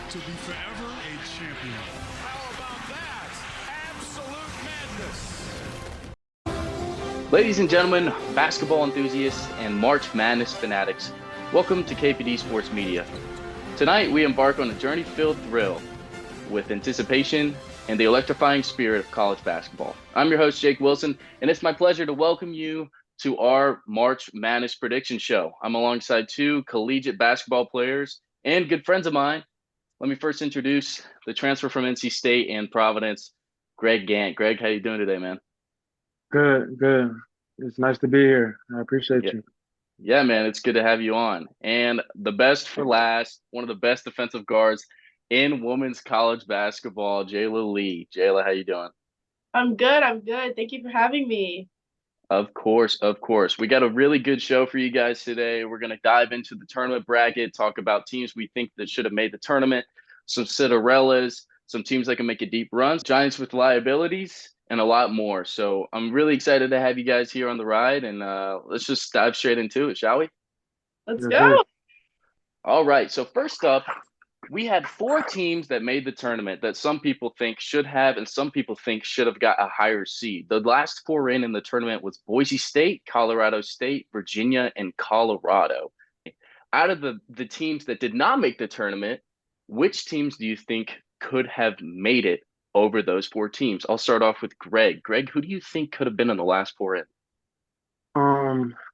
to be forever a champion. How about that? Absolute madness. Ladies and gentlemen, basketball enthusiasts, and March Madness fanatics, welcome to KPD Sports Media. Tonight, we embark on a journey-filled thrill with anticipation and the electrifying spirit of college basketball. I'm your host, Jake Wilson, and it's my pleasure to welcome you to our March Madness prediction show. I'm alongside two collegiate basketball players and good friends of mine. Let me first introduce the transfer from NC State and Providence, Greg Gant. Greg, how you doing today, man? Good. It's nice to be here. I appreciate you. Yeah, man, it's good to have you on. And the best for last, one of the best defensive guards in women's college basketball, Jaila Lee. Jaila, how you doing? I'm good. Thank you for having me. Of course. We got a really good show for you guys today. We're going to dive into the tournament bracket, talk about teams we think that should have made the tournament, some Cinderellas, some teams that can make a deep run, Giants with liabilities, and a lot more. So I'm really excited to have you guys here on the ride, and let's just dive straight into it, shall we? Let's Yes, go. sir. All right. So first up, we had four teams that made the tournament that some people think should have and some people think should have got a higher seed. The last four in the tournament was Boise State, Colorado State, Virginia, and Colorado. Out of the teams that did not make the tournament, which teams do you think could have made it over those four teams? I'll start off with Greg. Greg, who do you think could have been in the last four in?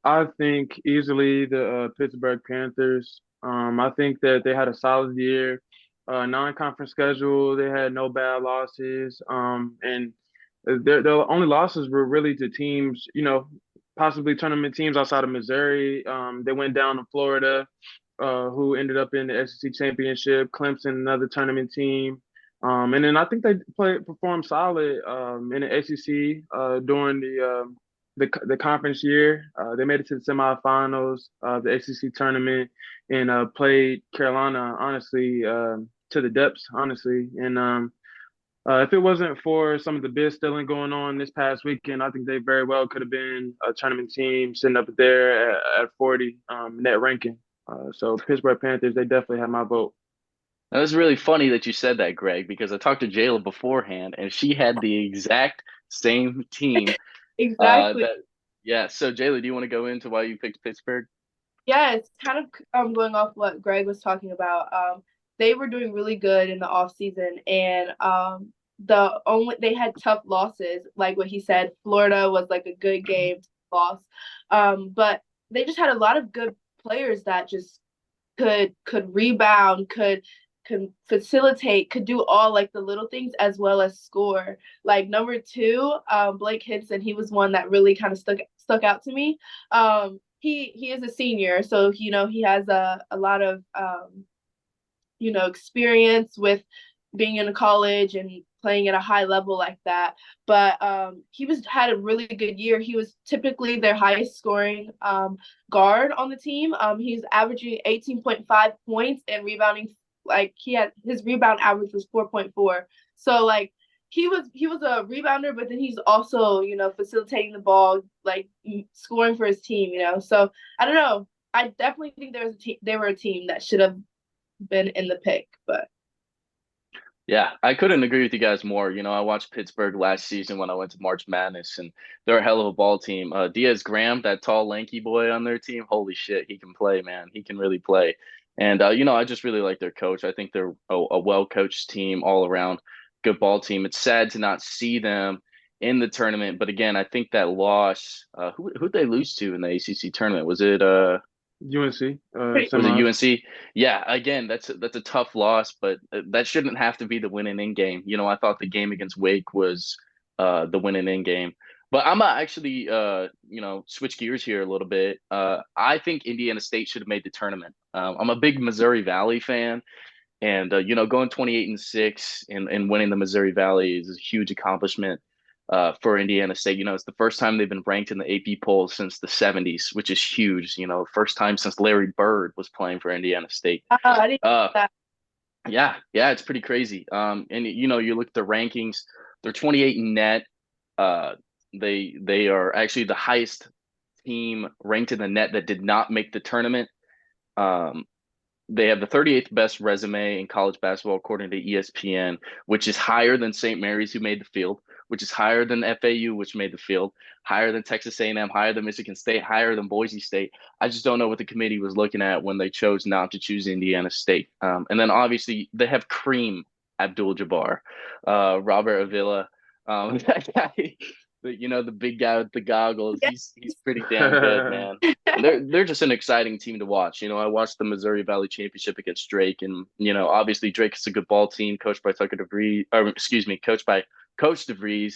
I think easily the Pittsburgh Panthers. I think that they had a solid year, non-conference schedule. They had no bad losses, and their only losses were really to teams, possibly tournament teams outside of Missouri. They went down to Florida, who ended up in the SEC championship. Clemson, another tournament team. And then I think they performed solid in the SEC during the conference year. They made it to the semifinals of the ACC tournament and played Carolina, honestly, to the depths, honestly. And if it wasn't for some of the bid stealing going on this past weekend, I think they very well could have been a tournament team sitting up there at 40 net ranking. So Pittsburgh Panthers, they definitely have my vote. Now, it's really funny that you said that, Greg, because I talked to Jayla beforehand, and she had the exact same team. Exactly. So Jayla, do you want to go into why you picked Pittsburgh? Yeah, it's kind of going off what Greg was talking about. They were doing really good in the off season, and they had tough losses, like what he said. Florida was like a good game loss, but they just had a lot of good players that just could rebound, could facilitate, could do all like the little things as well as score. Like number two, Blake Hinson, he was one that really kind of stuck out to me. He is a senior, so he has a lot of experience with being in a college and playing at a high level like that. But he had a really good year. He was typically their highest scoring guard on the team. He's averaging 18.5 points and rebounding. Like his rebound average was 4.4. So like he was a rebounder, but then he's also facilitating the ball, like scoring for his team. So I don't know. I definitely think they were a team that should have been in the pick, but. Yeah, I couldn't agree with you guys more. I watched Pittsburgh last season when I went to March Madness, and they're a hell of a ball team. Diaz Graham, that tall, lanky boy on their team, holy shit, he can play, man. He can really play. And, I just really like their coach. I think they're a well-coached team all around, good ball team. It's sad to not see them in the tournament. But, again, I think that loss, who'd they lose to in the ACC tournament? Was it UNC, was it UNC? Yeah, again, that's a tough loss, but that shouldn't have to be the winning in game. I thought the game against Wake was the winning in game. But I'm actually switch gears here a little bit. I think Indiana State should have made the tournament. I'm a big Missouri Valley fan, and going 28-6 and winning the Missouri Valley is a huge accomplishment for Indiana State. It's the first time they've been ranked in the AP poll since the 70s, which is huge. First time since Larry Bird was playing for Indiana State. I didn't know that. Yeah, it's pretty crazy. And you look at the rankings, they're 28 in net. They are actually the highest team ranked in the net that did not make the tournament. They have the 38th best resume in college basketball according to ESPN, which is higher than St. Mary's, who made the field, which is higher than FAU, which made the field, higher than Texas A&M, higher than Michigan State, higher than Boise State. I just don't know what the committee was looking at when they chose not to choose Indiana State. And then obviously they have Kareem Abdul-Jabbar, Robert Avila, that guy. The big guy with the goggles. Yeah. He's pretty damn good, man. And they're just an exciting team to watch. I watched the Missouri Valley Championship against Drake, and obviously Drake is a good ball team, coached by Tucker DeVries, or excuse me, coached by Coach DeVries.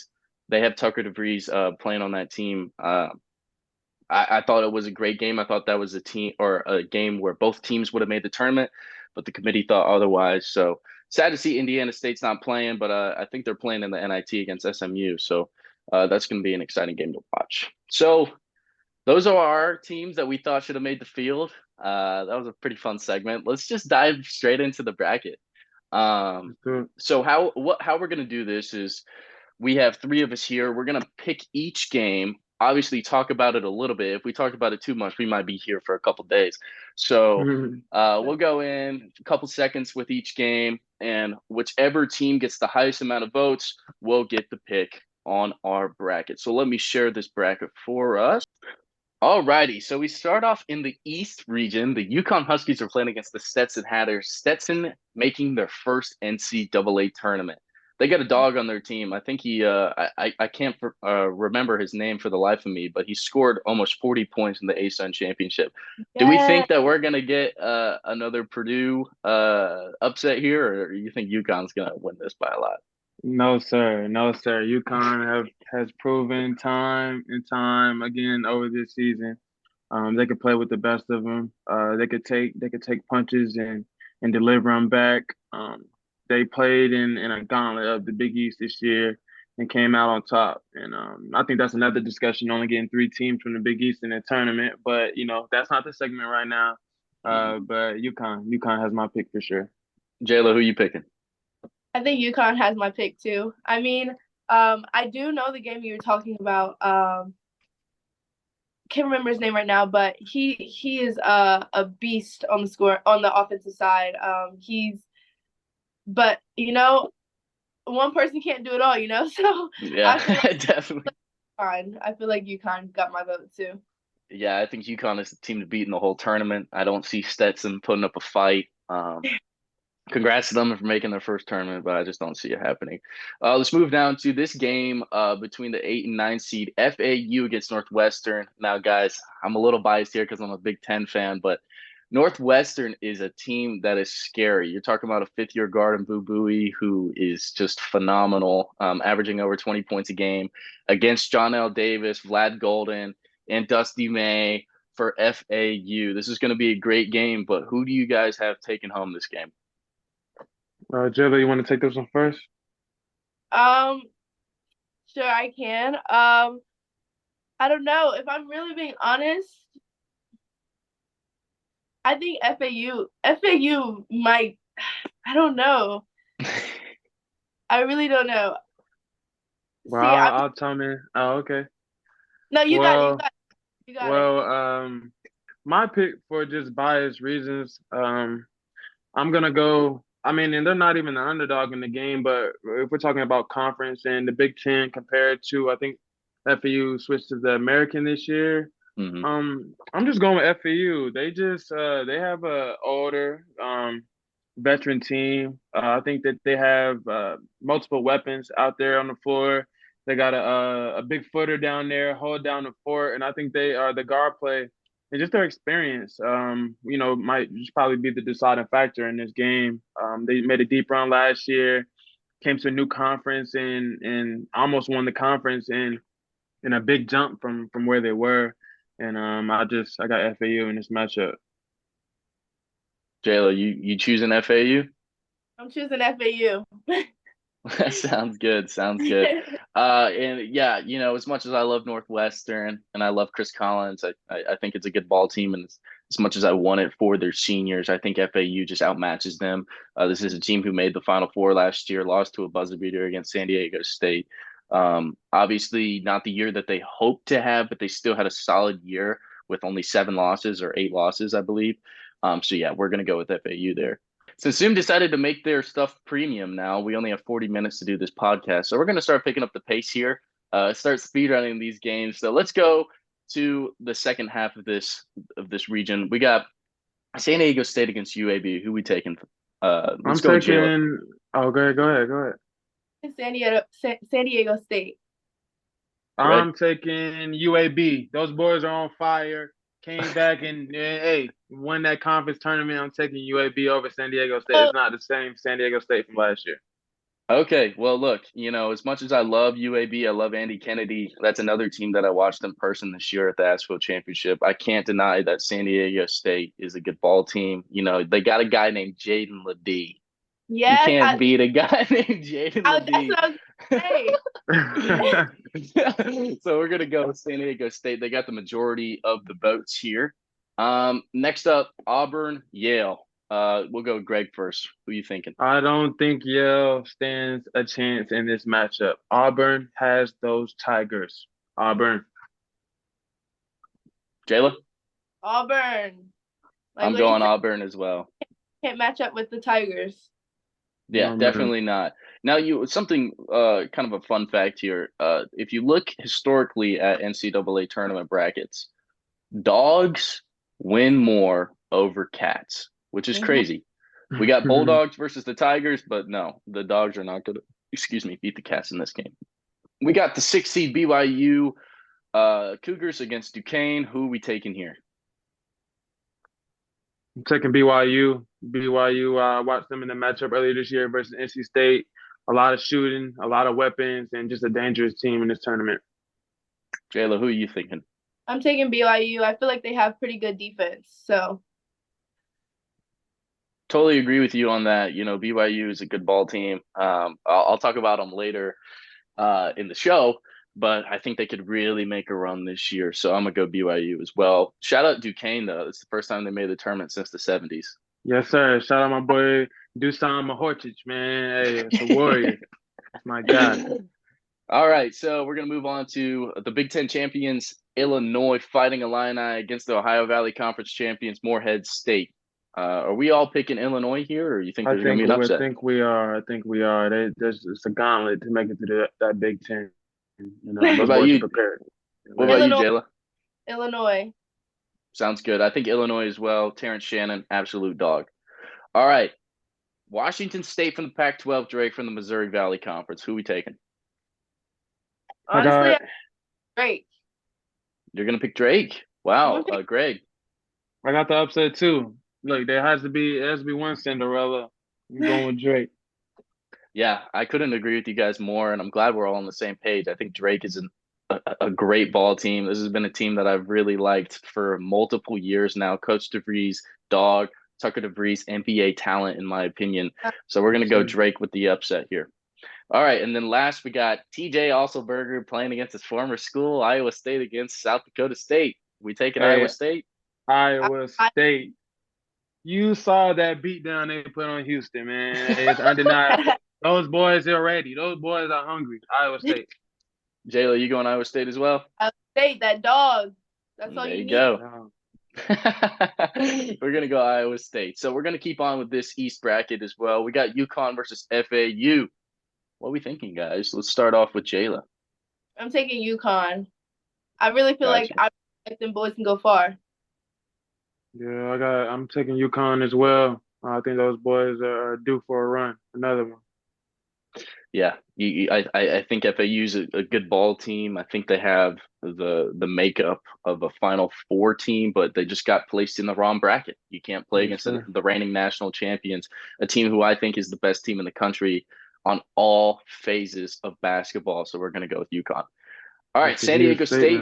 They have Tucker DeVries playing on that team. I thought it was a great game. I thought that was a team or a game where both teams would have made the tournament, but the committee thought otherwise. So sad to see Indiana State's not playing, but I think they're playing in the NIT against SMU. So that's going to be an exciting game to watch. So those are our teams that we thought should have made the field. That was a pretty fun segment. Let's just dive straight into the bracket. So how we're going to do this is we have three of us here. We're going to pick each game, obviously talk about it a little bit. If we talk about it too much, we might be here for a couple days. So we'll go in a couple seconds with each game, and whichever team gets the highest amount of votes will get the pick on our bracket. So let me share this bracket for us. All righty, so we start off in the East region. The UConn Huskies are playing against the Stetson Hatters. Stetson making their first NCAA tournament. They got a dog on their team. I think I can't remember his name for the life of me, but he scored almost 40 points in the ASUN championship. Yeah. Do we think that we're going to get another Purdue upset here, or you think UConn's going to win this by a lot? No, sir. No, sir. UConn has proven time and time again over this season. They could play with the best of them. They could take punches and deliver them back. They played in a gauntlet of the Big East this year and came out on top. And I think that's another discussion, only getting 3 teams from the Big East in the tournament. But, that's not the segment right now. But UConn has my pick for sure. Jaila, who you picking? I think UConn has my pick too. I mean, I do know the game you were talking about. Can't remember his name right now, but he is a beast on the offensive side. But one person can't do it all, So yeah, definitely. I feel like UConn got my vote too. Yeah, I think UConn is the team to beat in the whole tournament. I don't see Stetson putting up a fight. Congrats to them for making their first tournament, but I just don't see it happening. Let's move down to this game between the 8 and 9 seed FAU against Northwestern. Now, guys, I'm a little biased here because I'm a Big Ten fan, but Northwestern is a team that is scary. You're talking about a fifth-year guard in Boo Buie who is just phenomenal, averaging over 20 points a game against John L. Davis, Vlad Golden, and Dusty May for FAU. This is going to be a great game, but who do you guys have taking home this game? Jaila, you want to take this one first? Sure, I can. I don't know. If I'm really being honest, I think FAU might, I don't know. I really don't know. Well, I'll tell me. Oh, okay. No, you got it. Well, my pick, for just biased reasons, I'm going to go. I mean, and they're not even the underdog in the game, but if we're talking about conference and the Big Ten compared to, I think FAU switched to the American this year. Mm-hmm. I'm just going with FAU. They just they have a older veteran team. I think that they have multiple weapons out there on the floor. They got a big footer down there, hold down the fort, and I think they are the guard play. And just their experience, might just probably be the deciding factor in this game. They made a deep run last year, came to a new conference and almost won the conference in a big jump from where they were. And I got FAU in this matchup. Jaila, you choosing FAU? I'm choosing FAU. That sounds good. And yeah, as much as I love Northwestern and I love Chris Collins, I think it's a good ball team. And as much as I want it for their seniors, I think FAU just outmatches them. This is a team who made the Final Four last year, lost to a buzzer beater against San Diego State. Obviously not the year that they hoped to have, but they still had a solid year with only 7 losses or 8 losses, I believe. So yeah, we're gonna go with FAU there. So Zoom decided to make their stuff premium now. We only have 40 minutes to do this podcast, so we're gonna start picking up the pace here. Start speedrunning these games. So let's go to the second half of this region. We got San Diego State against UAB. Who we taking? I'm Let's go with Jayla. taking. Oh, go ahead. San Diego State. I'm taking UAB. Those boys are on fire. Came back and hey, won that conference tournament. I'm taking UAB over San Diego State. It's not the same San Diego State from last year. Okay, well, look, as much as I love UAB, I love Andy Kennedy. That's another team that I watched in person this year at the Asheville Championship. I can't deny that San Diego State is a good ball team. They got a guy named Jaila Lee. Yeah, you can't beat a guy named Jaila Lee. That's what I was saying. So we're gonna go with San Diego State. They got the majority of the votes here. Next up, Auburn, Yale. We'll go with Greg first. Who are you thinking? I don't think Yale stands a chance in this matchup. Auburn has those Tigers. Auburn. Jayla? Auburn. I'm going Auburn as well. Can't match up with the Tigers. Yeah, definitely not. Now, something kind of a fun fact here. If you look historically at NCAA tournament brackets, dogs win more over cats, which is crazy. We got Bulldogs versus the Tigers, but no, the dogs are not going to, beat the cats in this game. We got the 6th seed BYU Cougars against Duquesne. Who are we taking here? I'm taking BYU. BYU, watched them in the matchup earlier this year versus NC State. A lot of shooting, a lot of weapons, and just a dangerous team in this tournament. Jayla, who are you thinking? I'm taking BYU. I feel like they have pretty good defense, so. Totally agree with you on that. BYU is a good ball team. I'll talk about them later in the show, but I think they could really make a run this year. So I'm going to go BYU as well. Shout out Duquesne, though. It's the first time they made the tournament since the 70s. Yes, sir. Shout out my boy Dusan Mahorcic, man. Hey, it's a warrior. That's my guy. All right, so we're going to move on to the Big Ten champions, Illinois, fighting Illini against the Ohio Valley Conference champions, Morehead State. Are we all picking Illinois here, or you think there's going to be an upset? I think we are. It's a gauntlet to make it to that Big Ten. What about you? What about you, Jayla? Illinois. Sounds good. I think Illinois as well. Terrence Shannon, absolute dog. All right. Washington State from the Pac-12, Drake from the Missouri Valley Conference. Who are we taking? Honestly, Drake. You're going to pick Drake? Wow. Greg. I got the upset too. Look, there has to be one Cinderella. I'm going with Drake. Yeah, I couldn't agree with you guys more, and I'm glad we're all on the same page. I think Drake is a great ball team. This has been a team that I've really liked for multiple years now. Coach DeVries, dog, Tucker DeVries, NBA talent, in my opinion. So we're going to go Drake with the upset here. All right, and then last we got TJ Alselberger playing against his former school, Iowa State against South Dakota State. We taking Iowa State? Iowa State. You saw that beatdown they put on Houston, man. It's undeniable. Those boys are ready. Those boys are hungry. Iowa State. Jayla, you going Iowa State as well? Iowa State, that dog. That's all you need. Go. We're going to go Iowa State. So we're going to keep on with this East bracket as well. We got UConn versus FAU. What are we thinking, guys? Let's start off with Jayla. I'm taking UConn. I really feel like them boys can go far. Yeah, I'm taking UConn as well. I think those boys are due for a run. Another one. Yeah, I think FAU's a good ball team. I think they have the makeup of a Final Four team, but they just got placed in the wrong bracket. You can't play against the reigning national champions, a team who I think is the best team in the country on all phases of basketball. So we're going to go with UConn. All right, San Diego State.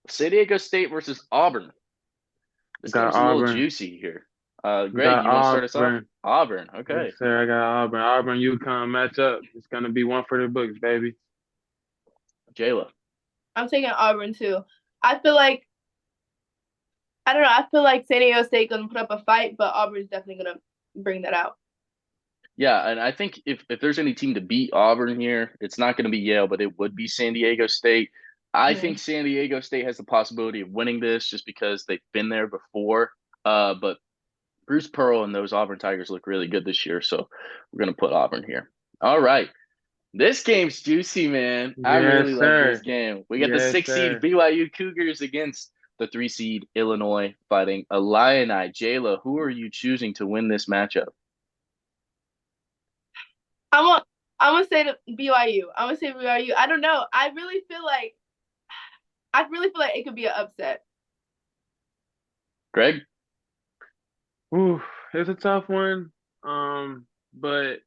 San Diego State versus Auburn. This game's a little juicy here. Greg, you want to start us off? Auburn, okay. Yes, sir, I got Auburn. Auburn-UConn matchup. It's going to be one for the books, baby. Jayla. I'm taking Auburn, too. I feel like San Diego State going to put up a fight, but Auburn's definitely going to bring that out. Yeah, and I think if there's any team to beat Auburn here, it's not going to be Yale, but it would be San Diego State. I think San Diego State has the possibility of winning this just because they've been there before. But Bruce Pearl and those Auburn Tigers look really good this year, so we're gonna put Auburn here. All right. This game's juicy, man. I Yes, really love this sir. game. We got the Yes, 6 seed sir. BYU Cougars against the 3 seed Illinois fighting Illini. Jayla, who are you choosing to win this matchup? I'm gonna say the BYU. I'm gonna say BYU. I don't know. I really feel like it could be an upset. Greg? Ooh, it's a tough one. But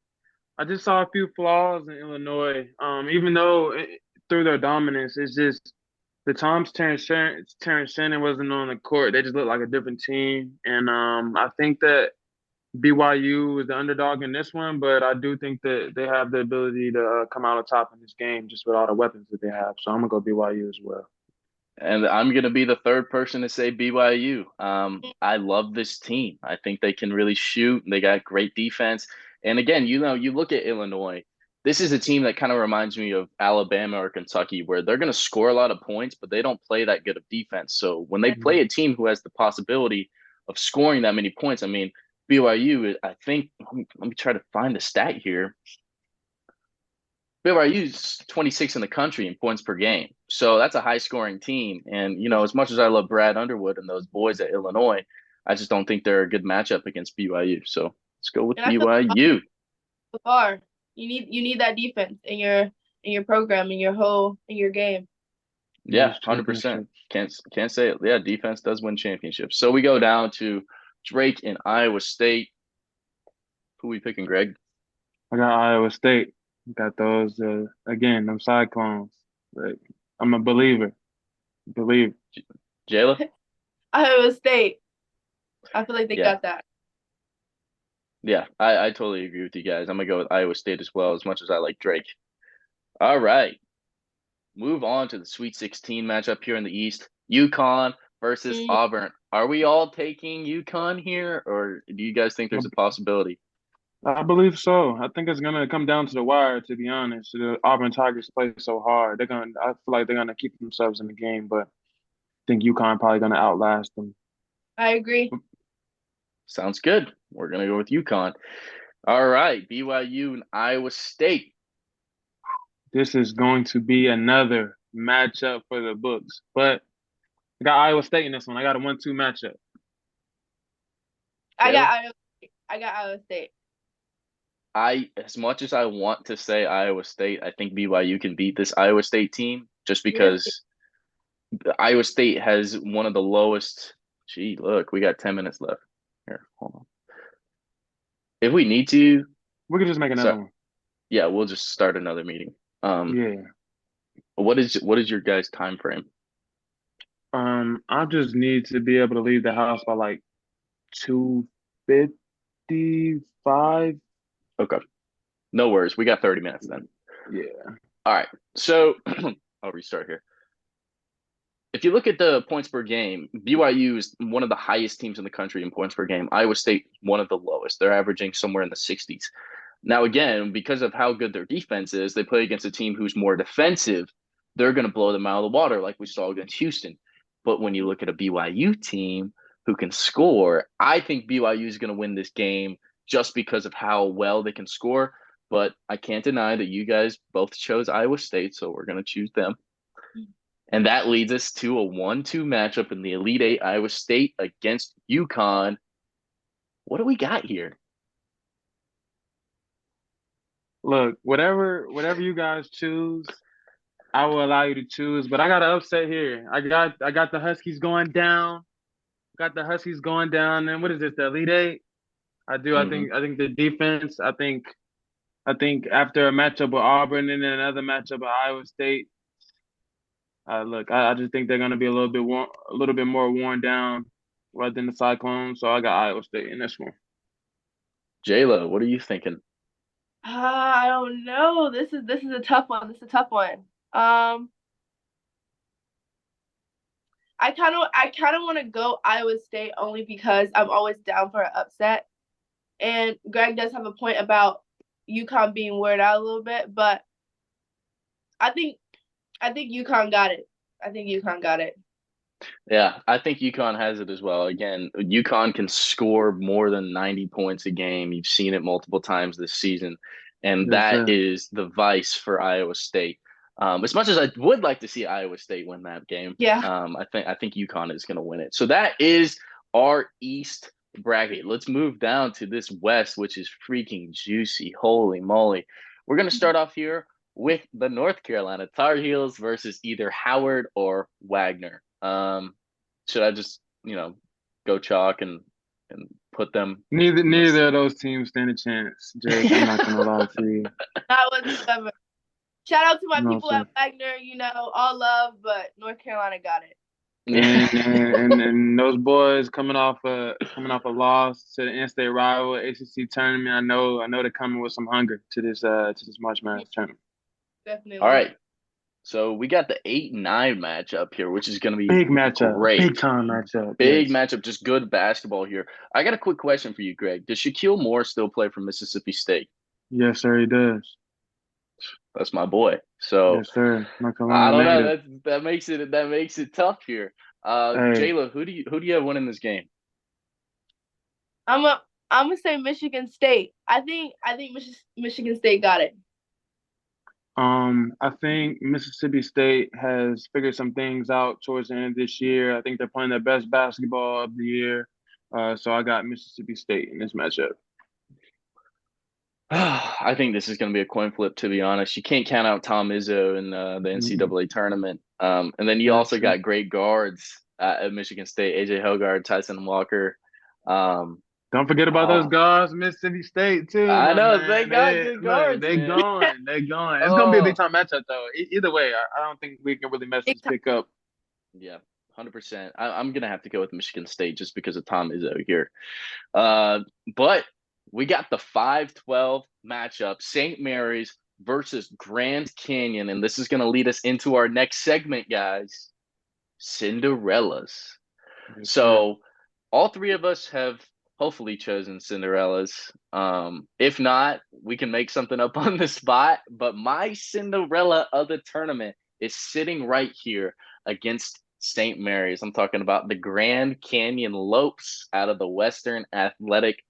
I just saw a few flaws in Illinois. Even though through their dominance, it's just the times Terrence Shannon wasn't on the court, they just looked like a different team. And I think that BYU was the underdog in this one, but I do think that they have the ability to come out on top in this game just with all the weapons that they have. So I'm gonna go BYU as well. And I'm going to be the third person to say BYU. I love this team. I think they can really shoot. They got great defense. And again, you look at Illinois. This is a team that kind of reminds me of Alabama or Kentucky, where they're going to score a lot of points, but they don't play that good of defense. So when they play a team who has the possibility of scoring that many points, I mean, BYU, I think, let me try to find the stat here. BYU's 26 in the country in points per game. So that's a high scoring team. And, as much as I love Brad Underwood and those boys at Illinois, I just don't think they're a good matchup against BYU. So let's go with And I feel BYU. so far, you need that defense in your program, in your game. Yeah, 100%. Can't say it. Yeah, defense does win championships. So we go down to Drake in Iowa State. Who are we picking, Greg? I got Iowa State. Got those again, them Cyclones. Like, I'm a believer. Jayla? Iowa State. I feel like they got that. Yeah, I totally agree with you guys. I'm gonna go with Iowa State as well, as much as I like Drake. All right. Move on to the Sweet 16 matchup here in the East. UConn versus Auburn. Are we all taking UConn here, or do you guys think there's a possibility? I believe so. I think it's gonna come down to the wire, to be honest. The Auburn Tigers play so hard. I feel like they're gonna keep themselves in the game, but I think UConn probably gonna outlast them. I agree. Sounds good. We're gonna go with UConn. All right, BYU and Iowa State. This is going to be another matchup for the books, but I got Iowa State in this one. I got a 1-2 matchup. I got Iowa State. As much as I want to say Iowa State, I think BYU can beat this Iowa State team just because Iowa State has one of the lowest. Gee, look, we got 10 minutes left. Here, hold on. If we need to, we could just make another one. Yeah, we'll just start another meeting. Yeah. What is your guys' time frame? I just need to be able to leave the house by like 2:55. Okay. No worries. We got 30 minutes then. Yeah. All right. So I'll restart here. If you look at the points per game, BYU is one of the highest teams in the country in points per game. Iowa State, one of the lowest. They're averaging somewhere in the 60s. Now, again, because of how good their defense is, they play against a team who's more defensive. They're going to blow them out of the water like we saw against Houston. But when you look at a BYU team who can score, I think BYU is going to win this game just because of how well they can score. But I can't deny that you guys both chose Iowa State, so we're going to choose them. And that leads us to a 1-2 matchup in the Elite Eight, Iowa State against UConn. What do we got here? Look, whatever you guys choose, I will allow you to choose. But I got an upset here. I got the Huskies going down. And what is this? The Elite Eight? I do. Mm-hmm. I think the defense. I think after a matchup with Auburn and then another matchup with Iowa State. Look, I just think they're going to be a little bit more worn down rather than the Cyclones. So I got Iowa State in this one. Jayla, what are you thinking? I don't know. This is a tough one. I kind of want to go Iowa State only because I'm always down for an upset. And Greg does have a point about UConn being weird out a little bit, but I think UConn got it. Yeah, I think UConn has it as well. Again, UConn can score more than 90 points a game. You've seen it multiple times this season, and Yes, that sir. is the vice for Iowa State. As much as I would like to see Iowa State win that game, Yeah. I think UConn is going to win it. So that is our East bracket. Let's move down to this West, which is freaking juicy. Holy moly! We're going to start off here with the North Carolina Tar Heels versus either Howard or Wagner. Should I just, go chalk and put them in this? Neither of those teams stand a chance, Jake. I'm not gonna lie to you. Not whatsoever. Shout out to my No, people at sir. Wagner, all love, but North Carolina got it. And those boys coming off a loss to the in-state rival ACC tournament. I know they're coming with some hunger to this March Madness tournament. Definitely. All right. So we got the 8-9 matchup here, which is going to be Big matchup, great. big time matchup, Big yes. matchup, just good basketball here. I got a quick question for you, Greg. Does Shaquille Moore still play for Mississippi State? Yes, sir, he does. That's my boy. So Yes, sir. North I Carolina don't know. native. That makes it tough here. Hey, Jayla, who do you have winning this game? I'm gonna say Michigan State. I think Michigan State got it. I think Mississippi State has figured some things out towards the end of this year. I think they're playing their best basketball of the year. So I got Mississippi State in this matchup. I think this is going to be a coin flip, to be honest. You can't count out Tom Izzo in the NCAA tournament. And then you Very also true. got great guards at Michigan State, AJ Hogard, Tyson Walker. Don't forget about those Oh, guards, Mississippi State too, I my know they man. got good Look, guards, they man. going, they going. It's gonna be a big Oh, time matchup though. Either way, I don't think we can really mess Big this time. pick up. yeah, 100%. I'm gonna have to go with Michigan State just because of Tom Izzo here. But we got the 5-12 matchup, St. Mary's versus Grand Canyon, and this is gonna lead us into our next segment, guys. Cinderellas. Yes, sir. So all three of us have hopefully chosen Cinderellas. If not, we can make something up on the spot. But my Cinderella of the tournament is sitting right here against St. Mary's. I'm talking about the Grand Canyon Lopes out of the Western Athletic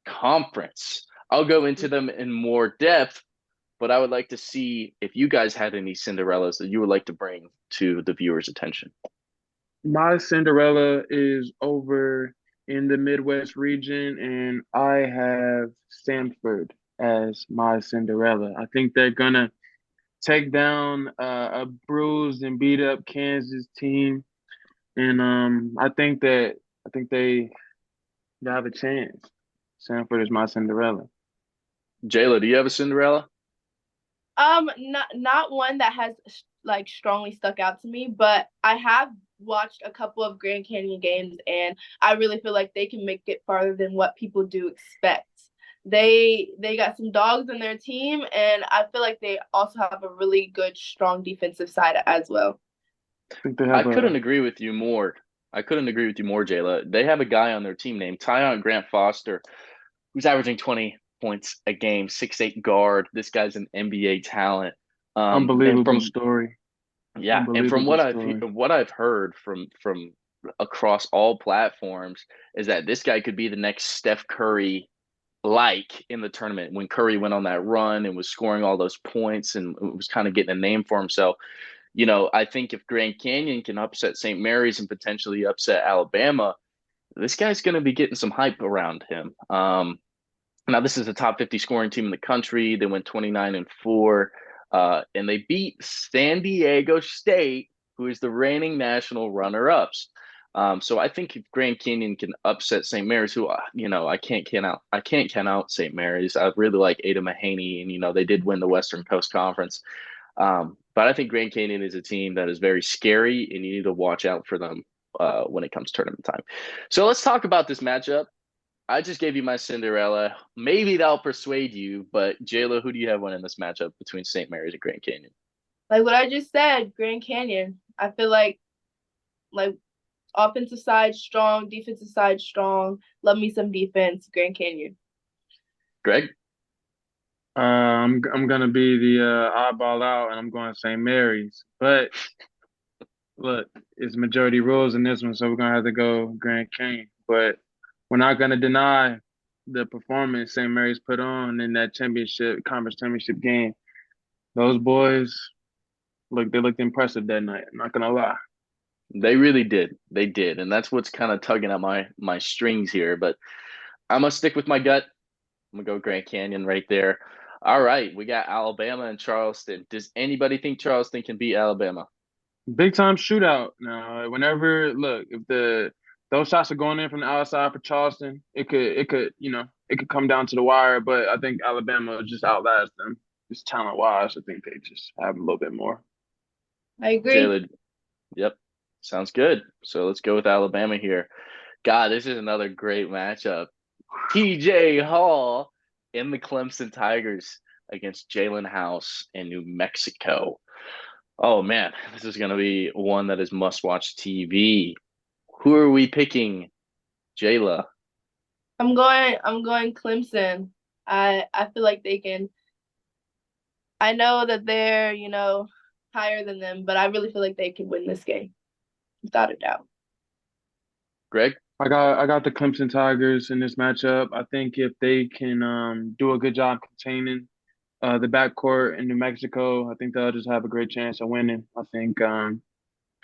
Conference. I'll go into them in more depth, but I would like to see if you guys had any Cinderellas that you would like to bring to the viewers' attention. My Cinderella is over in the Midwest region, and I have Stanford as my Cinderella. I think they're gonna take down a bruised and beat up Kansas team, and I think they have a chance. Stanford is my Cinderella. Jayla, do you have a Cinderella? Not one that has like strongly stuck out to me, but I have watched a couple of Grand Canyon games, and I really feel like they can make it farther than what people do expect. They got some dogs in their team, and I feel like they also have a really good, strong defensive side as well. I think they I have couldn't a agree with you more. I couldn't agree with you more, Jayla. They have a guy on their team named Tyon Grant Foster, who's averaging 20 points a game, 6'8" guard. This guy's an NBA talent. And unbelievable from story. yeah, and from Unbelievable story. what I've heard from across all platforms is that this guy could be the next Steph Curry like in the tournament when Curry went on that run and was scoring all those points and was kind of getting a name for himself. I think if Grand Canyon can upset St. Mary's and potentially upset Alabama, this guy's going to be getting some hype around him. Now, this is a top 50 scoring team in the country. They went 29-4, and they beat San Diego State, who is the reigning national runner-ups. So I think if Grand Canyon can upset St. Mary's, who I can't count out St. Mary's. I really like Ada Mahaney, and they did win the Western Coast Conference. But I think Grand Canyon is a team that is very scary, and you need to watch out for them when it comes tournament time. So let's talk about this matchup. I just gave you my Cinderella. Maybe that'll persuade you, but Jayla, who do you have winning this matchup between St. Mary's and Grand Canyon? Like what I just said, Grand Canyon. I feel like offensive side strong, defensive side strong. Love me some defense, Grand Canyon. Greg? I'm gonna be the oddball out, and I'm going St. Mary's. But look, it's majority rules in this one, so we're gonna have to go Grand Canyon. But we're not gonna deny the performance St. Mary's put on in that conference championship game. Those boys, they looked impressive that night. I'm not gonna lie. They really did. They did. And that's what's kind of tugging at my strings here. But I'm going to stick with my gut. I'm going to go Grand Canyon right there. All right. We got Alabama and Charleston. Does anybody think Charleston can beat Alabama? Big time shootout. Now, if those shots are going in from the outside for Charleston, it could come down to the wire. But I think Alabama will just outlast them, just talent wise. I think they just have a little bit more. I agree. Jaila, yep. Sounds good. So let's go with Alabama here. God, this is another great matchup. TJ Hall in the Clemson Tigers against Jalen House in New Mexico. Oh man, this is going to be one that is must-watch TV. Who are we picking, Jaila? I'm going Clemson. I feel like they can. I know that they're, higher than them, but I really feel like they can win this game. Without a doubt. Greg? I got the Clemson Tigers in this matchup. I think if they can do a good job containing the backcourt in New Mexico, I think they'll just have a great chance of winning. I think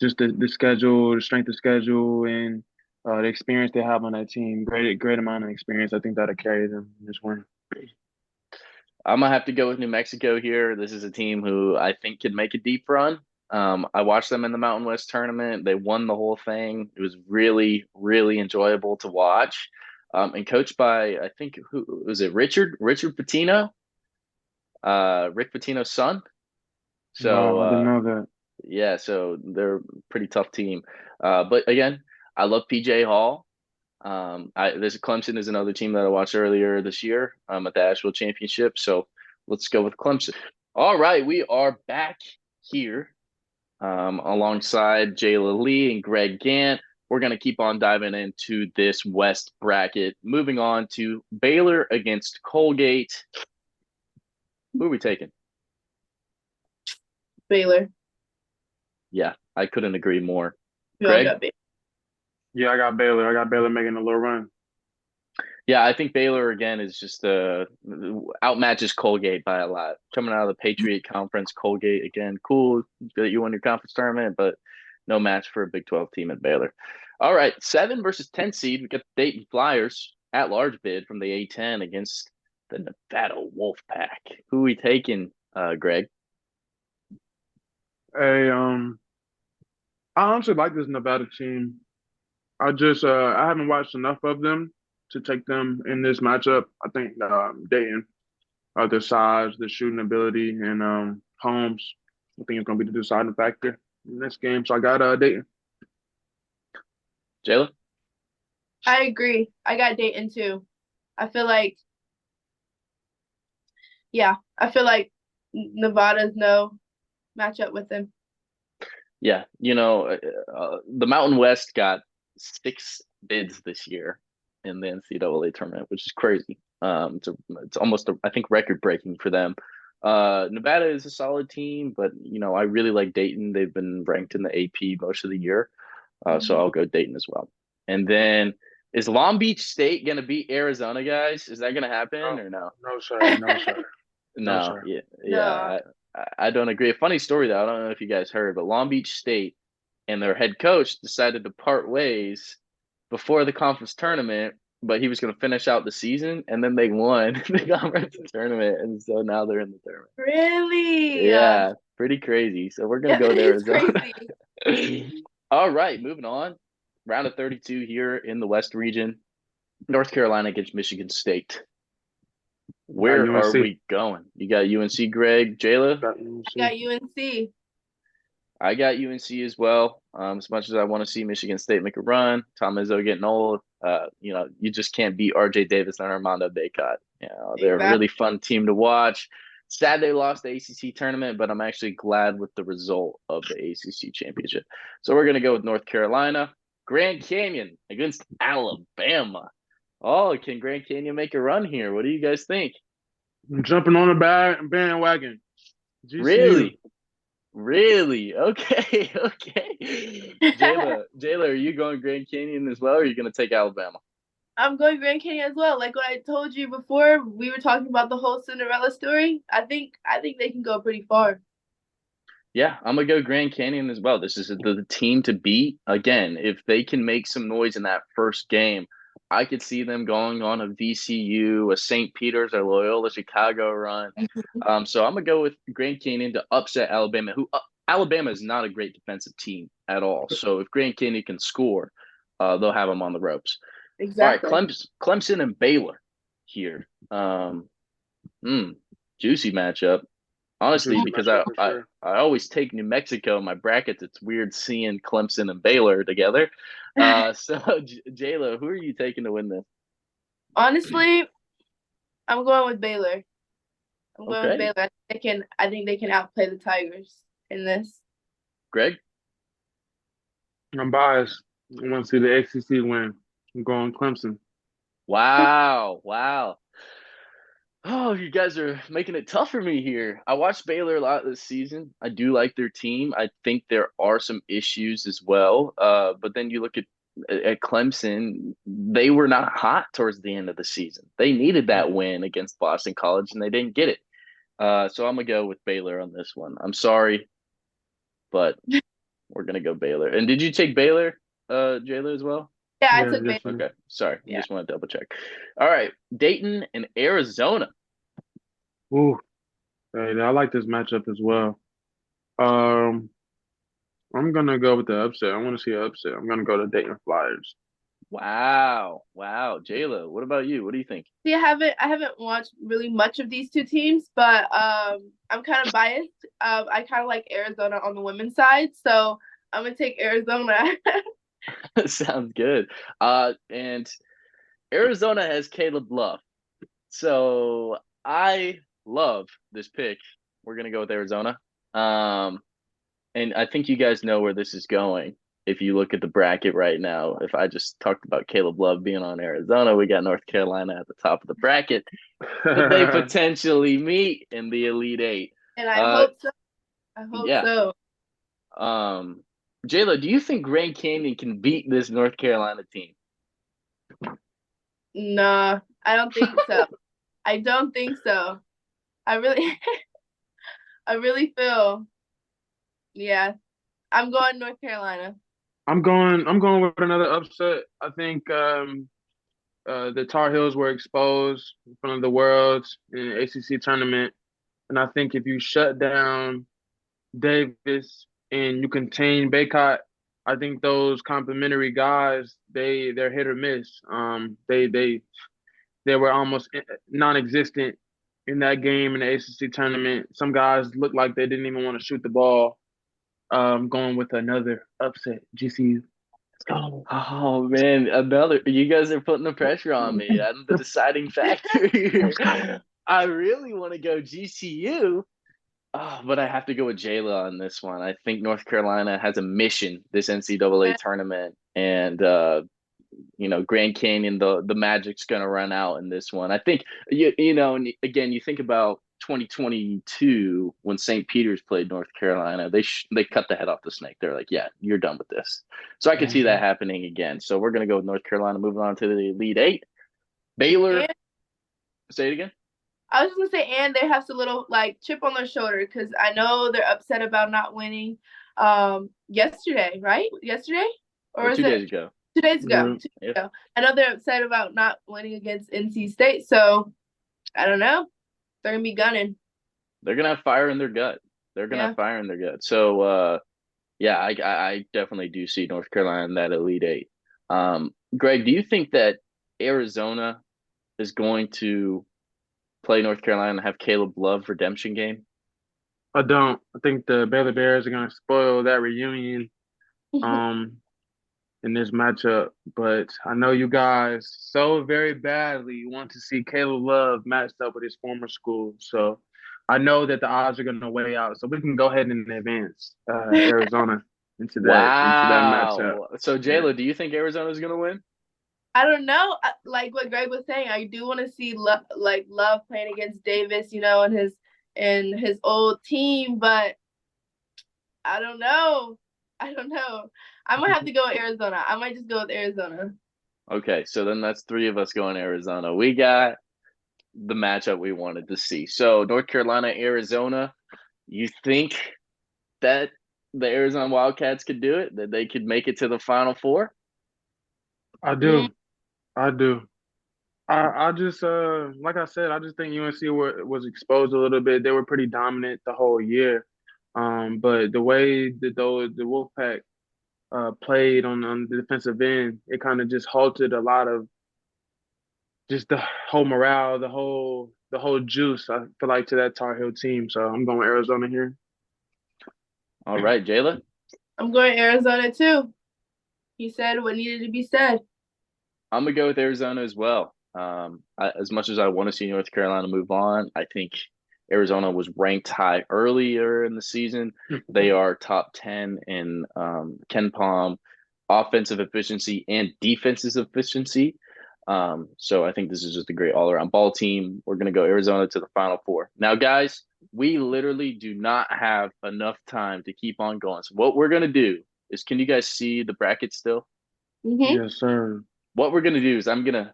just the schedule, the strength of schedule, and the experience they have on that team, great amount of experience. I think that'll carry them in this win. I'm going to have to go with New Mexico here. This is a team who I think can make a deep run. I watched them in the Mountain West tournament. They won the whole thing. It was really, really enjoyable to watch. And coached by, I think, who was it? Richard Pitino, Rick Pitino's son. So Wow, I didn't know that. yeah, so they're a pretty tough team. But again, I love PJ Hall. This Clemson is another team that I watched earlier this year at the Asheville Championship. So let's go with Clemson. All right, we are back here alongside Jaila Lee and Greg Gant. We're going to keep on diving into this West bracket. Moving on to Baylor against Colgate. Who are we taking? Baylor. Yeah, I couldn't agree more. We all Greg? got Baylor. Yeah, I got Baylor. I got Baylor making a little run. Yeah, I think Baylor again is just outmatches Colgate by a lot. Coming out of the Patriot Conference, Colgate again, cool that you won your conference tournament, but no match for a Big 12 team at Baylor. All right, 7 versus 10 seed. We got the Dayton Flyers at large bid from the A10 against the Nevada Wolfpack. Who are we taking, Greg? Hey, I honestly like this Nevada team. I haven't watched enough of them to take them in this matchup. I think Dayton, their size, their shooting ability, and Holmes, I think it's going to be the deciding factor in this game. So I got Dayton. Jaila? I agree. I got Dayton too. I feel like Nevada's no matchup with them. Yeah, the Mountain West got 6 bids this year in the NCAA tournament, which is crazy. It's almost, I think, record-breaking for them. Nevada is a solid team, but, I really like Dayton. They've been ranked in the AP most of the year, so I'll go Dayton as well. And then, is Long Beach State going to beat Arizona, guys? Is that going to happen or no? No, sir. No, sir. No, sir. yeah. I don't agree. A funny story, though. I don't know if you guys heard, but Long Beach State and their head coach decided to part ways before the conference tournament, but he was going to finish out the season, and then they won the conference tournament, and so now they're in the tournament. Really? Yeah, pretty crazy. So we're going to go to Arizona. Crazy. All right, moving on. Round of 32 here in the West region. North Carolina against Michigan State. Where are we going? You got UNC, Greg, Jaila? I got UNC. I got UNC as well. As much as I want to see Michigan State make a run, Tom Izzo getting old, you just can't beat RJ Davis and Armando Bacot. They're a really fun team to watch. Sad they lost the ACC tournament, but I'm actually glad with the result of the ACC championship. So we're going to go with North Carolina. Grand Canyon against Alabama. Oh, can Grand Canyon make a run here? What do you guys think? I'm jumping on the bandwagon. Really? Really? Okay, okay. Jayla, are you going Grand Canyon as well, or are you going to take Alabama? I'm going Grand Canyon as well. Like what I told you before, we were talking about the whole Cinderella story. I think they can go pretty far. Yeah, I'm gonna go Grand Canyon as well. This is the team to beat. Again, if they can make some noise in that first game, I could see them going on a VCU, a St. Peter's, or Loyola Chicago run. So I'm gonna go with Grand Canyon to upset Alabama. Who Alabama is not a great defensive team at all. So if Grand Canyon can score, they'll have them on the ropes. All right, Exactly. Clemson and Baylor here. Juicy matchup. Honestly, Juicy because matchup for sure. I always take New Mexico in my brackets. It's weird seeing Clemson and Baylor together. So Jayla, who are you taking to win this? Honestly, I'm going with Baylor. I'm going with Okay, Baylor. I think they can outplay the Tigers in this. Greg. I'm biased. I want to see the ACC win. I'm going Clemson. Wow, wow. Oh, you guys are making it tough for me here. I watched Baylor a lot this season. I do like their team. I think there are some issues as well. But then you look at Clemson, they were not hot towards the end of the season. They needed that win against Boston College, and they didn't get it. So I'm gonna go with Baylor on this one. I'm sorry, but we're gonna go Baylor. And did you take Baylor, Jayla, as well? Yeah, I Yeah, took Baylor. definitely. Okay, sorry. Yeah. Just want to double check. All right, Dayton and Arizona. Ooh, hey, I like this matchup as well. Um, I'm gonna go with the upset. I want to see an upset. I'm gonna go to Dayton Flyers. Wow. Wow. Jayla, what about you? What do you think? See, I haven't watched really much of these two teams, but I'm kind of biased. I kind of like Arizona on the women's side, so I'm gonna take Arizona. Sounds good. And Arizona has Caleb Love. So I love this pick. We're gonna go with Arizona. And I think you guys know where this is going. If you look at the bracket right now, if I just talked about Caleb Love being on Arizona, we got North Carolina at the top of the bracket. Could they potentially meet in the Elite Eight? And I Uh, hope so. I hope yeah. so. Jayla, do you think Grand Canyon can beat this North Carolina team? Nah, I don't think so. I don't think so. I really, I really feel, yeah. I'm going North Carolina. I'm going with another upset. I think the Tar Heels were exposed in front of the world in the ACC tournament, and I think if you shut down Davis and you contain Baycott, I think those complementary guys they're hit or miss. They were almost non-existent in that game in the ACC tournament. Some guys looked like they didn't even want to shoot the ball. Going with another upset, GCU. Let's go. Oh man, another. You guys are putting the pressure on me. I'm the deciding factor here. I really want to go GCU, but I have to go with Jayla on this one. I think North Carolina has a mission this NCAA tournament, and Grand Canyon, the magic's gonna run out in this one. I think and again, you think about 2022 when St. Peter's played North Carolina, they cut the head off the snake. They're like, yeah, you're done with this. So I could see that happening again. So we're gonna go with North Carolina, moving on to the Elite Eight. Baylor, And say it again. I was just gonna say, and they have a little like chip on their shoulder because I know they're upset about not winning. Yesterday, right? Yesterday, or Or is 2 days it ago. 2 days ago? Yeah. 2 days ago. I know they're upset about not winning against NC State, so I don't know. They're gonna be gunning. They're gonna have fire in their gut. They're gonna Yeah. have fire in their gut. So yeah, I definitely do see North Carolina in that Elite Eight. Greg, do you think that Arizona is going to play North Carolina and have Caleb Love redemption game? I don't. I think the Baylor Bears are going to spoil that reunion in this matchup. But I know you guys so very badly want to see Caleb Love matched up with his former school. So I know that the odds are going to weigh out. So we can go ahead and advance Arizona into that matchup. Wow. So Yeah. Jayla, do you think Arizona is gonna win? I don't know. Like what Greg was saying, I do want to see Love playing against Davis, and his old team. But I don't know. I don't know. I might have to go with Arizona. I might just go with Arizona. Okay, so then that's three of us going Arizona. We got the matchup we wanted to see. So North Carolina, Arizona. You think that the Arizona Wildcats could do it? That they could make it to the Final Four? I do. I do. I just like I said, I just think UNC was exposed a little bit. They were pretty dominant the whole year. But the way that the Wolfpack played on the defensive end, it kind of just halted a lot of just the whole morale, the whole juice. I feel like to that Tar Heel team. So I'm going Arizona here. All right, Jaila. I'm going Arizona too. He said what needed to be said. I'm gonna go with Arizona as well. As much as I want to see North Carolina move on, I think Arizona was ranked high earlier in the season. They are top 10 in Ken Palm offensive efficiency and defensive efficiency. So I think this is just a great all-around ball team. We're gonna go Arizona to the Final Four. Now, guys, we literally do not have enough time to keep on going. So what we're gonna do is, can you guys see the bracket still? Mm-hmm. Yes, sir. What we're gonna do is I'm gonna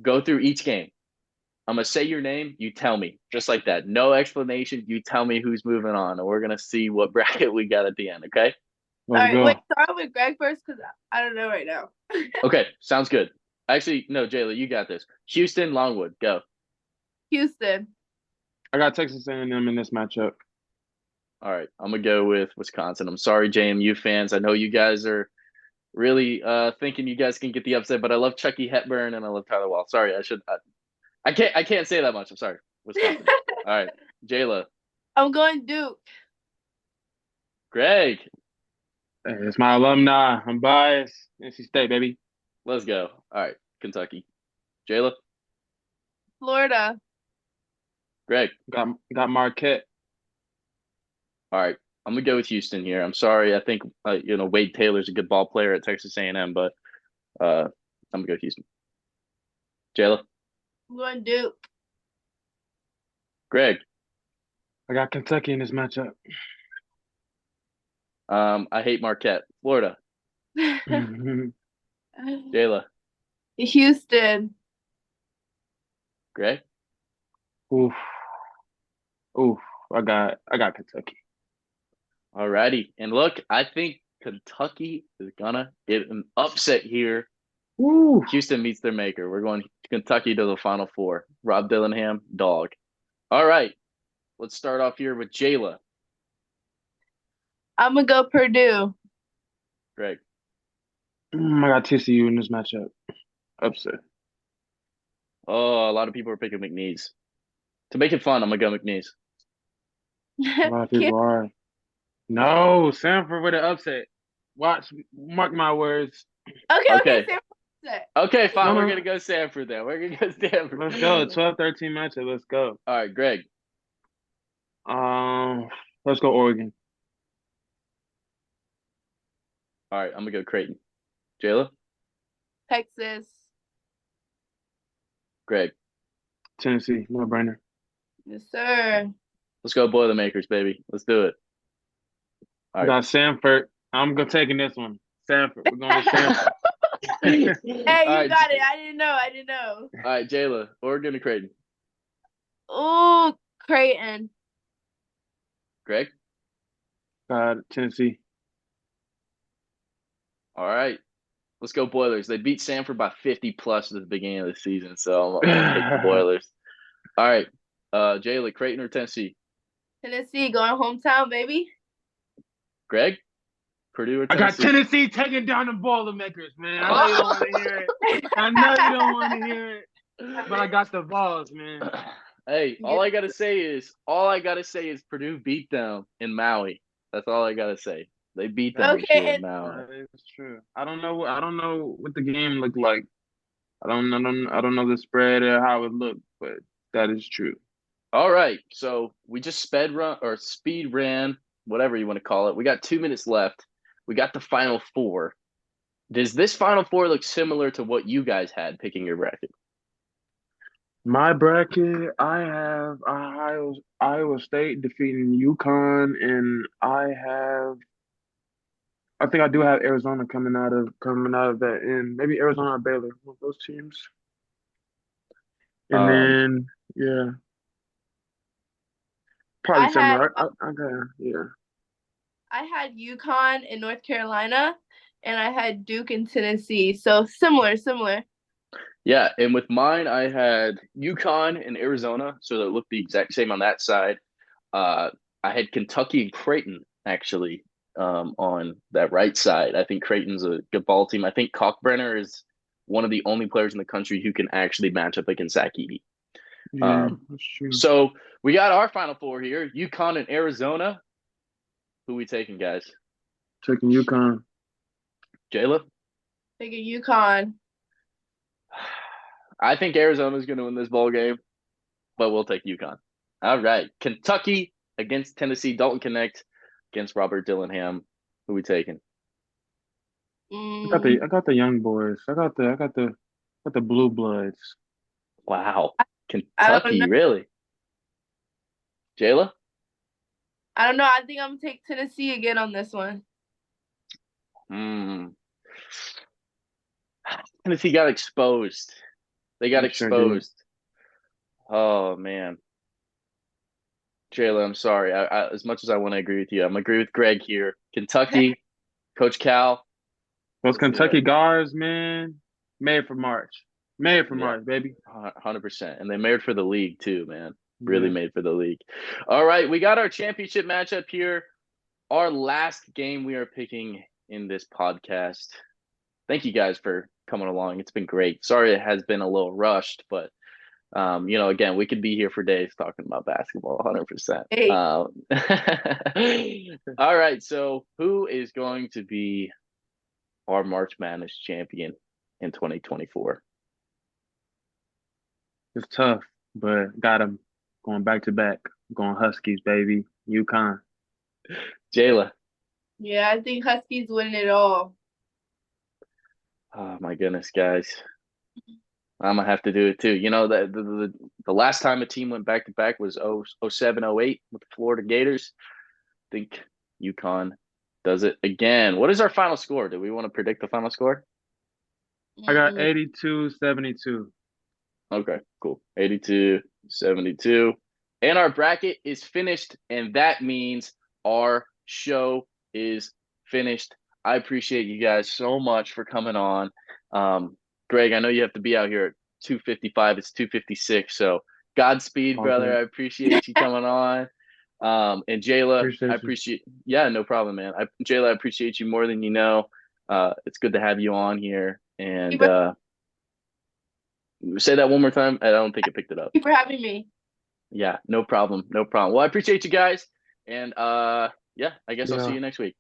go through each game. I'm gonna say your name, you tell me, just like that. No explanation. You tell me who's moving on, and we're gonna see what bracket we got at the end. Okay? All Let's right, go. wait. Start with Greg first because I don't know right now. Okay, sounds good. Actually, no, Jayla, you got this. Houston, Longwood, go. Houston. I got Texas A&M in this matchup. All right, I'm gonna go with Wisconsin. I'm sorry, JMU fans. I know you guys are really thinking you guys can get the upset, but I love Chucky Hepburn and I love Tyler Wall. Sorry, I can't say that much. I'm sorry. Wisconsin. All right, Jayla. I'm going Duke. Greg. Hey, it's my alumni. I'm biased. NC State, baby. Let's go. All right, Kentucky. Jayla. Florida. Greg. Got Marquette. All right, I'm gonna go with Houston here. I'm sorry. I think Wade Taylor's a good ball player at Texas A&M, but I'm gonna go with Houston. Jayla. I'm going Duke. Greg. I got Kentucky in this matchup. I hate Marquette. Florida. Jayla. Houston. Greg. Oof. I got Kentucky. All righty. And look, I think Kentucky is gonna get an upset here. Woo. Houston meets their maker. We're going Kentucky to the Final Four. Rob Dillingham, dog. All right. Let's start off here with Jayla. I'm going to go Purdue. Greg. I got TCU in this matchup. Upset. Oh, a lot of people are picking McNeese. To make it fun, I'm going to go McNeese. A lot of people are. No, Sanford with an upset. Mark my words. Okay. Okay, fine. No. We're going to go Sanford then. We're going to go Sanford. Let's go. 12-13 matchup. Let's go. All right, Greg. Let's go Oregon. All right, I'm going to go Creighton. Jayla? Texas. Greg. Tennessee. No brainer. Yes, sir. Let's go Boilermakers, baby. Let's do it. All I got Sanford. I'm taking this one. Sanford. We're going to Sanford. Hey, you got it. I didn't know. All right, Jayla. Oregon to Creighton. Ooh, Creighton. Greg? Got Tennessee. All right. Let's go Boilers. They beat Sanford by 50 plus at the beginning of the season, so I'm going to take the Boilers. All right. Jayla, Creighton or Tennessee? Tennessee, going hometown, baby. Greg? Purdue or I got Tennessee? Tennessee taking down the Boilermakers, man. I know you don't want to hear it. I know you don't want to hear it. But I got the balls, man. Hey, all I gotta say is Purdue beat them in Maui. That's all I gotta say. They beat them this year in Maui. That is true. I don't know what the game looked like. I don't know the spread or how it looked, but that is true. All right, so we just speed ran, whatever you want to call it. We got 2 minutes left. We got the Final Four. Does this Final Four look similar to what you guys had picking your bracket? My bracket, I have a high Iowa State defeating UConn, and I think I do have Arizona coming out of that end. Maybe Arizona or Baylor, one of those teams. And Um, then yeah, probably I had similar. I got yeah. I had UConn in North Carolina, and I had Duke in Tennessee. So similar. yeah, and with mine, I had UConn and Arizona, so it looked the exact same on that side. Uh, I had Kentucky and Creighton actually on that right side. I think Creighton's a good ball team. I think Kalkbrenner is one of the only players in the country who can actually match up against Zach Edey. Yeah, Um, that's true. so we got our Final Four here: UConn and Arizona. Who we taking, guys? Taking UConn. Jayla? Taking UConn. I think Arizona's going to win this ball game, but we'll take UConn. All right, Kentucky against Tennessee. Dalton Connect against Robert Dillingham. Who we taking? I got the young boys. I got the blue bloods. Wow, I don't know. Kentucky, really? Jayla? I don't know. I think I'm gonna take Tennessee again on this one. Tennessee got exposed. They got They sure did. exposed. Oh man, Jayla, I'm sorry. As much as I want to agree with you, I'm agree with Greg here. Kentucky, Coach Cal. Those Let's do Kentucky it. guards, man, made for March. Made for Yeah, March, baby. 100%. And they made for the league too, man. Really Yeah. made for the league. All right, we got our championship matchup here. Our last game we are picking in this podcast. Thank you guys for coming along. It's been great. Sorry it has been a little rushed, but again, we could be here for days talking about basketball, 100%. Hey, All right, so who is going to be our March Madness champion in 2024? It's tough, but got them going back to back. Going Huskies, baby. UConn. Jayla. yeah, I think Huskies win it all. Oh my goodness, guys. I'm gonna have to do it too. The last time a team went back to back was 07, 08 with the Florida Gators. I think UConn does it again. What is our final score? Do we want to predict the final score? I got Mm, 82-72. Okay, cool. 82-72. And our bracket is finished, and that means our show is finished. I appreciate you guys so much for coming on. Greg, I know you have to be out here at 2:55. It's 2:56. So Godspeed, All brother. good. I appreciate you coming on. And Jayla, I Appreciate you. appreciate. Yeah, no problem, man. Jayla, I appreciate you more than you know. It's good to have you on here. And say that one more time. I don't think it picked it up. Thank you for having me. Yeah, no problem. No problem. Well, I appreciate you guys. And yeah, I guess I'll see Yeah. you next week.